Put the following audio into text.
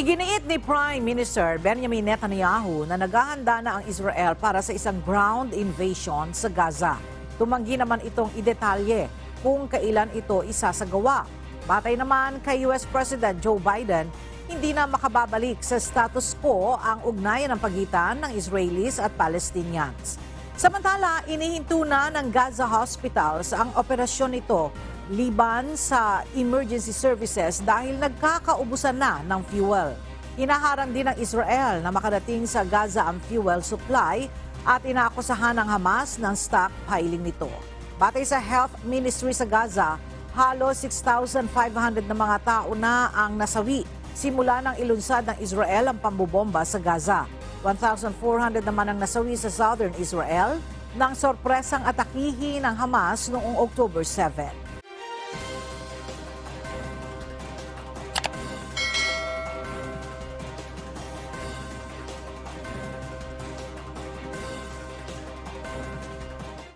Iginiit ni Prime Minister Benjamin Netanyahu na naghahanda na ang Israel para sa isang ground invasion sa Gaza. Tumanggi naman itong idetalye kung kailan ito isasagawa. Batay naman kay US President Joe Biden, hindi na makababalik sa status quo ang ugnayan ng pagitan ng Israelis at Palestinians. Samantala, inihinto na ng Gaza Hospitals ang operasyon nito liban sa emergency services dahil nagkakaubusan na ng fuel. Hinaharang din ng Israel na makarating sa Gaza ang fuel supply at inaakusahan ng Hamas ng stockpiling nito. Batay sa Health Ministry sa Gaza, halos 6,500 na mga tao na ang nasawi simula ng ilunsad ng Israel ang pambobomba sa Gaza. 1,400 naman ang nasawi sa southern Israel nang sorpresang atakihin ng Hamas noong October 7.